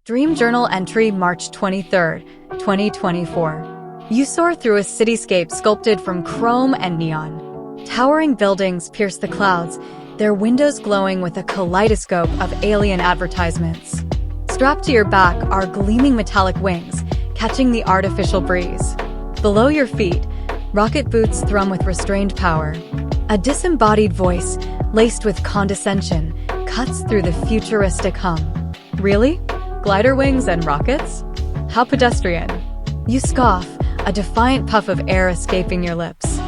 Dream Journal entry March 23, 2024. You soar through a cityscape sculpted from chrome and neon. Towering buildings pierce the clouds, their windows glowing with a kaleidoscope of alien advertisements. Strapped to your back are gleaming metallic wings, catching the artificial breeze. Below your feet, rocket boots thrum with restrained power. A disembodied voice, laced with condescension, cuts through the futuristic hum. Really? Glider wings and rockets? How pedestrian. You scoff, a defiant puff of air escaping your lips.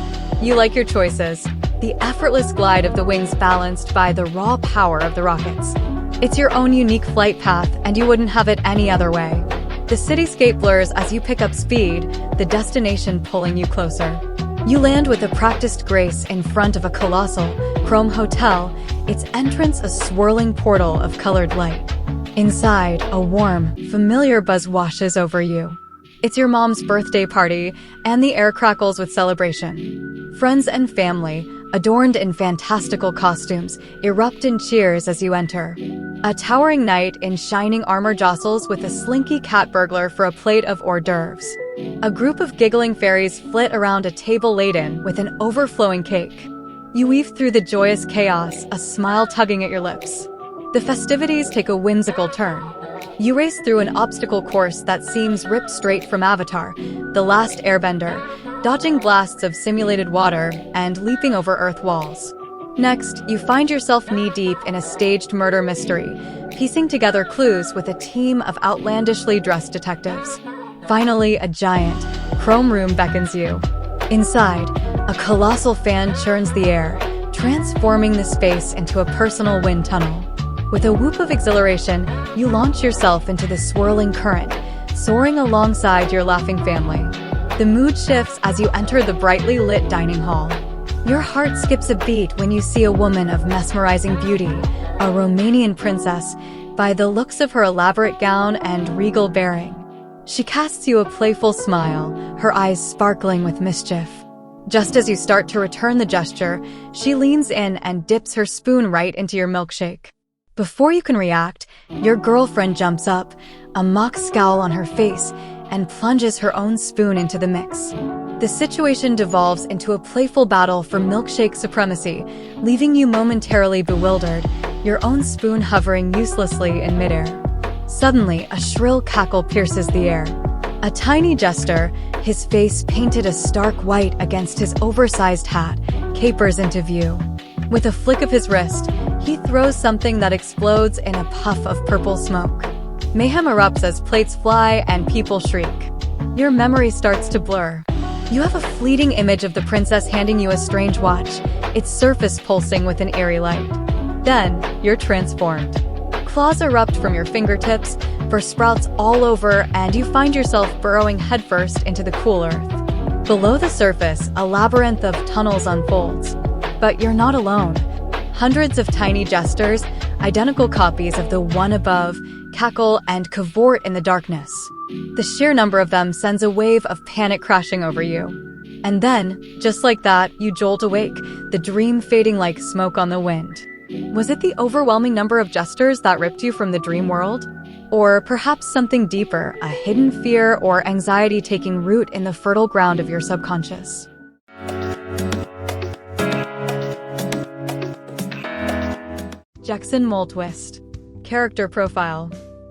You like your choices, the effortless glide of the wings balanced by the raw power of the rockets. It's your own unique flight path, and you wouldn't have it any other way. The cityscape blurs as you pick up speed, the destination pulling you closer. You land with a practiced grace in front of a colossal, chrome hotel, its entrance a swirling portal of colored light. Inside, a warm, familiar buzz washes over you. It's your mom's birthday party, and the air crackles with celebration. Friends and family, adorned in fantastical costumes, erupt in cheers as you enter. A towering knight in shining armor jostles with a slinky cat burglar for a plate of hors d'oeuvres. A group of giggling fairies flit around a table laden with an overflowing cake. You weave through the joyous chaos, a smile tugging at your lips. The festivities take a whimsical turn. You race through an obstacle course that seems ripped straight from Avatar, The Last Airbender, dodging blasts of simulated water and leaping over earth walls. Next, you find yourself knee-deep in a staged murder mystery, piecing together clues with a team of outlandishly dressed detectives. Finally, a giant, chrome room beckons you. Inside, a colossal fan churns the air, transforming the space into a personal wind tunnel. With a whoop of exhilaration, you launch yourself into the swirling current, soaring alongside your laughing family. The mood shifts as you enter the brightly lit dining hall. Your heart skips a beat when you see a woman of mesmerizing beauty, a Romanian princess, by the looks of her elaborate gown and regal bearing. She casts you a playful smile, her eyes sparkling with mischief. Just as you start to return the gesture, she leans in and dips her spoon right into your milkshake. Before you can react, your girlfriend jumps up, a mock scowl on her face, and plunges her own spoon into the mix. The situation devolves into a playful battle for milkshake supremacy, leaving you momentarily bewildered, your own spoon hovering uselessly in midair. Suddenly, a shrill cackle pierces the air. A tiny jester, his face painted a stark white against his oversized hat, capers into view. With a flick of his wrist, he throws something that explodes in a puff of purple smoke. Mayhem erupts as plates fly and people shriek. Your memory starts to blur. You have a fleeting image of the princess handing you a strange watch, its surface pulsing with an eerie light. Then, you're transformed. Claws erupt from your fingertips, fur sprouts all over, and you find yourself burrowing headfirst into the cool earth. Below the surface, a labyrinth of tunnels unfolds. But you're not alone. Hundreds of tiny jesters, identical copies of the one above, cackle and cavort in the darkness. The sheer number of them sends a wave of panic crashing over you. And then, just like that, you jolt awake, the dream fading like smoke on the wind. Was it the overwhelming number of jesters that ripped you from the dream world? Or perhaps something deeper, a hidden fear or anxiety taking root in the fertile ground of your subconscious? Jackson Moltwist. Character profile.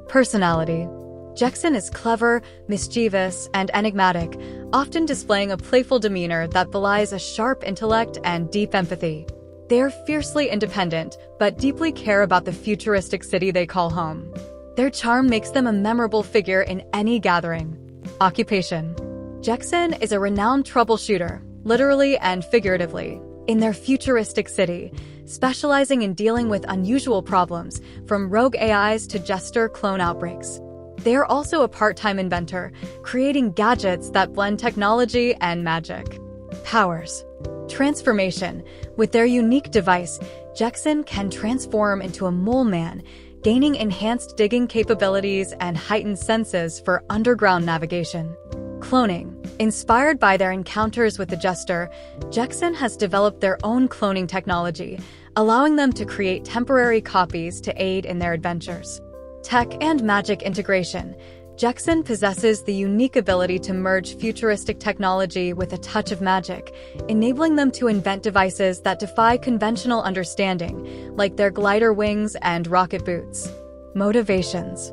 Personality. Jackson is clever, mischievous, and enigmatic, often displaying a playful demeanor that belies a sharp intellect and deep empathy. They are fiercely independent, but deeply care about the futuristic city they call home. Their charm makes them a memorable figure in any gathering. Occupation. Jackson is a renowned troubleshooter, literally and figuratively, in their futuristic city, specializing in dealing with unusual problems, from rogue AIs to jester clone outbreaks. They are also a part-time inventor, creating gadgets that blend technology and magic. Powers. Transformation. With their unique device, Jackson can transform into a mole man, gaining enhanced digging capabilities and heightened senses for underground navigation. Cloning. Inspired by their encounters with the Jester, Jackson has developed their own cloning technology, allowing them to create temporary copies to aid in their adventures. tech and magic integration. Jexin possesses the unique ability to merge futuristic technology with a touch of magic, enabling them to invent devices that defy conventional understanding, like their glider wings and rocket boots. Motivations.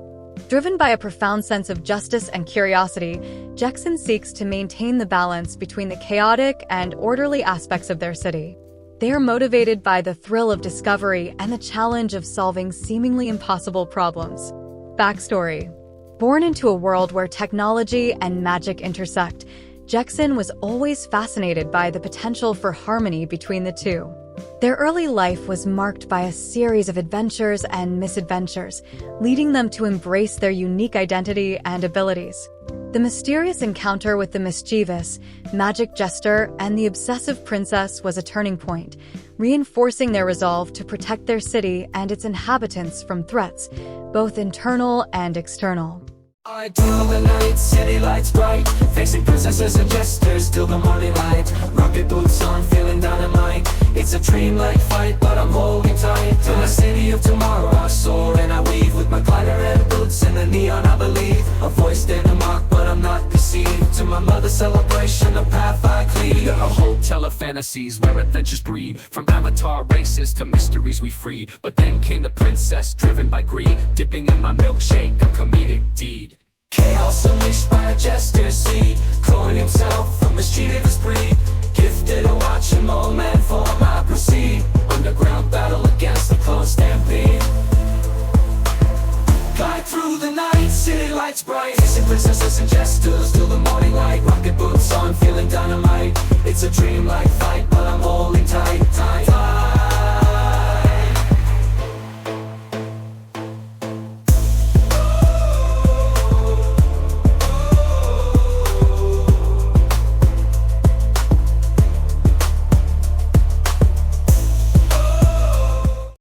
Driven by a profound sense of justice and curiosity, Jexin seeks to maintain the balance between the chaotic and orderly aspects of their city. They are motivated by the thrill of discovery and the challenge of solving seemingly impossible problems. Backstory. Born into a world where technology and magic intersect, Jexin was always fascinated by the potential for harmony between the two. Their early life was marked by a series of adventures and misadventures, leading them to embrace their unique identity and abilities. The mysterious encounter with the mischievous, magic jester and the obsessive princess was a turning point, reinforcing their resolve to protect their city and its inhabitants from threats, both internal and external. I till the night, city lights bright, facing princesses and jesters till the morning light. Rocket boots on, feeling dynamite. It's a dream-like fight, but I'm holding tight to the city of tomorrow. I soar and I weave with my glider and boots in the neon. I believe a voice in the mark, but I'm not deceived. To my mother's celebration, the path I cleave. A hotel of fantasies where adventures breed. From avatar races to mysteries we free. But then came the princess, driven by greed, dipping in my milkshake, a comedic deed. Chaos unleashed by a jester's seed, cloning himself from mischievous breed. Gifted a watching moment for I proceed. Underground battle against the clone stampede. Glide through the night, city lights bright, chasing princesses and jesters till the morning light. Rocket boots on, feeling dynamite. It's a dream like